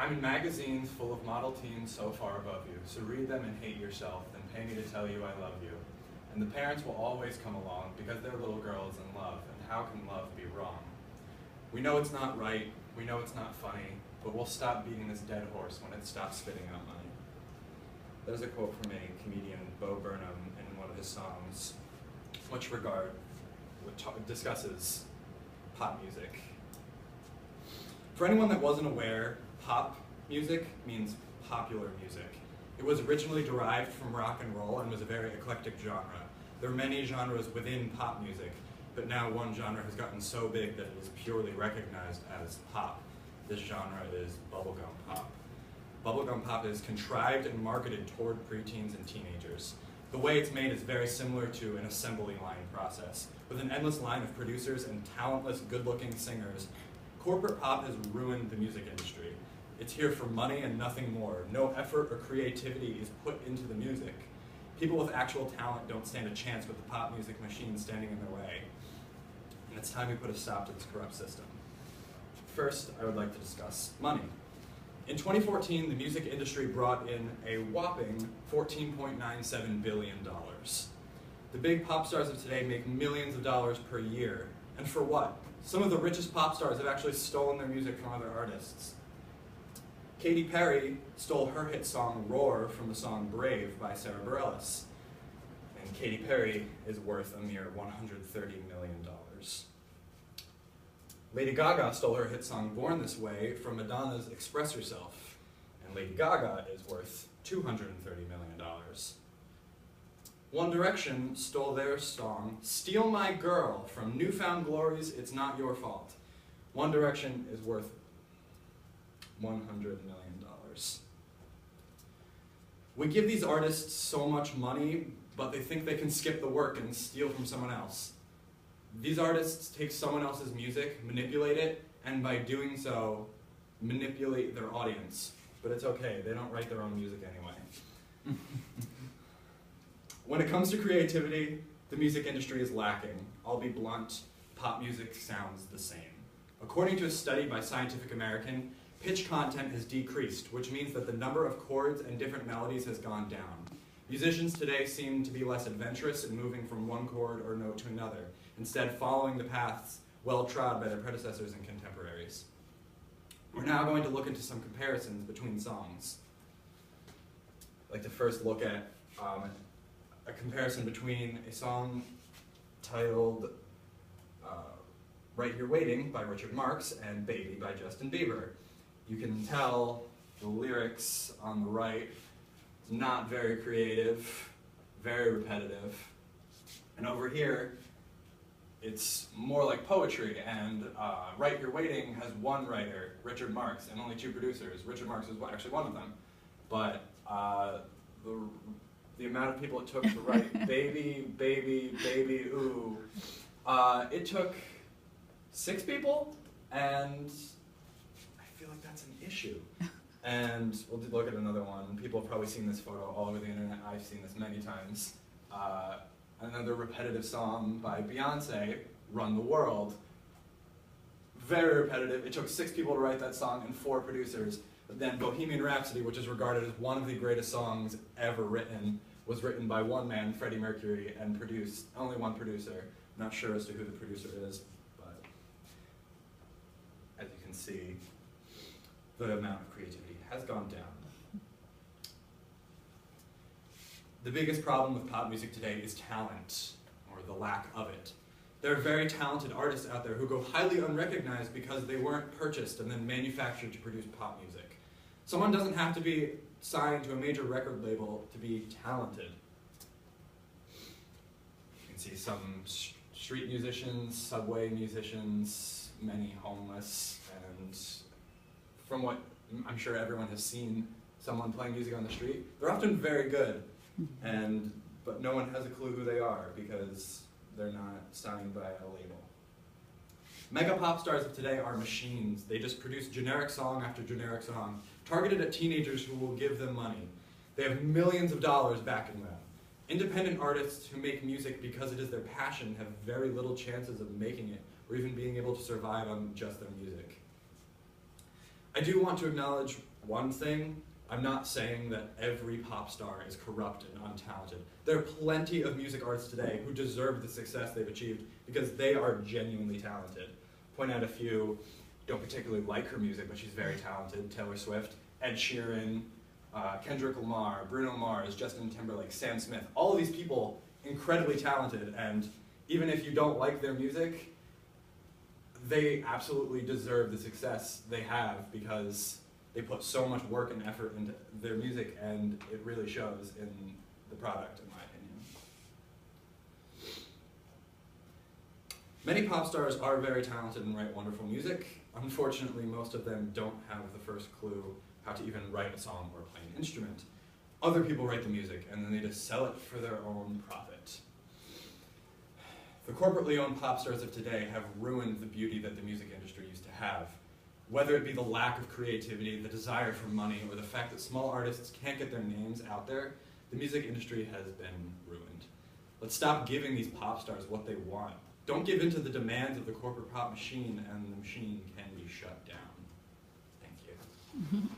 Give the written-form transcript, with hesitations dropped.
I'm in magazines full of model teens so far above you, so read them and hate yourself, then pay me to tell you I love you. And the parents will always come along because their little girl is in love, and how can love be wrong? We know it's not right, we know it's not funny, but we'll stop beating this dead horse when it stops spitting out money. There's a quote from a comedian, Bo Burnham, in one of his songs, Much Regard, which discusses pop music. For anyone that wasn't aware, pop music means popular music. It was originally derived from rock and roll and was a very eclectic genre. There are many genres within pop music, but now one genre has gotten so big that it is purely recognized as pop. This genre is bubblegum pop. Bubblegum pop is contrived and marketed toward preteens and teenagers. The way it's made is very similar to an assembly line process. With an endless line of producers and talentless, good-looking singers, corporate pop has ruined the music industry. It's here for money and nothing more. No effort or creativity is put into the music. People with actual talent don't stand a chance with the pop music machine standing in their way. And it's time we put a stop to this corrupt system. First, I would like to discuss money. In 2014, the music industry brought in a whopping $14.97 billion. The big pop stars of today make millions of dollars per year. And for what? Some of the richest pop stars have actually stolen their music from other artists. Katy Perry stole her hit song Roar from the song Brave by Sarah Bareilles. And Katy Perry is worth a mere $130 million. Lady Gaga stole her hit song Born This Way from Madonna's Express Yourself. And Lady Gaga is worth $230 million. One Direction stole their song Steal My Girl from New Found Glory's It's Not Your Fault. One Direction is worth $100 million. We give these artists so much money, but they think they can skip the work and steal from someone else. These artists take someone else's music, manipulate it, and by doing so, manipulate their audience. But it's okay, they don't write their own music anyway. When it comes to creativity, the music industry is lacking. I'll be blunt, pop music sounds the same. According to a study by Scientific American, pitch content has decreased, which means that the number of chords and different melodies has gone down. Musicians today seem to be less adventurous in moving from one chord or note to another, instead following the paths well trod by their predecessors and contemporaries. We're now going to look into some comparisons between songs. I'd like to first look at a comparison between a song titled Right Here Waiting by Richard Marx and Baby by Justin Bieber. You can tell the lyrics on the right, not very creative, very repetitive. And over here, it's more like poetry, and Right Here Waiting has one writer, Richard Marx, and only two producers. Richard Marx is actually one of them. But the amount of people it took to write Baby, Baby, Baby, Ooh, it took 6 people, and I feel like that's an issue. And we'll look at another one. People have probably seen this photo all over the internet. I've seen this many times. Another repetitive song by Beyonce, Run the World. Very repetitive. It took 6 people to write that song and 4 producers. But then Bohemian Rhapsody, which is regarded as one of the greatest songs ever written, was written by one man, Freddie Mercury, and produced, only one producer. Not sure as to who the producer is, but as you can see, the amount of creativity has gone down. The biggest problem with pop music today is talent, or the lack of it. There are very talented artists out there who go highly unrecognized because they weren't purchased and then manufactured to produce pop music. Someone doesn't have to be signed to a major record label to be talented. You can see some street musicians, subway musicians, many homeless, and from what I'm sure everyone has seen someone playing music on the street, they're often very good, but no one has a clue who they are because they're not signed by a label. Mega pop stars of today are machines. They just produce generic song after generic song, targeted at teenagers who will give them money. They have millions of dollars backing them. Independent artists who make music because it is their passion have very little chances of making it or even being able to survive on just their music. I do want to acknowledge one thing, I'm not saying that every pop star is corrupt and untalented. There are plenty of music artists today who deserve the success they've achieved because they are genuinely talented. Point out a few. Don't particularly like her music, but she's very talented. Taylor Swift, Ed Sheeran, Kendrick Lamar, Bruno Mars, Justin Timberlake, Sam Smith. All of these people, incredibly talented, and even if you don't like their music, they absolutely deserve the success they have because they put so much work and effort into their music, and it really shows in the product, in my opinion. Many pop stars are very talented and write wonderful music. Unfortunately, most of them don't have the first clue how to even write a song or play an instrument. Other people write the music, and then they just sell it for their own profit. The corporately owned pop stars of today have ruined the beauty that the music industry used to have. Whether it be the lack of creativity, the desire for money, or the fact that small artists can't get their names out there, the music industry has been ruined. Let's stop giving these pop stars what they want. Don't give in to the demands of the corporate pop machine, and the machine can be shut down. Thank you.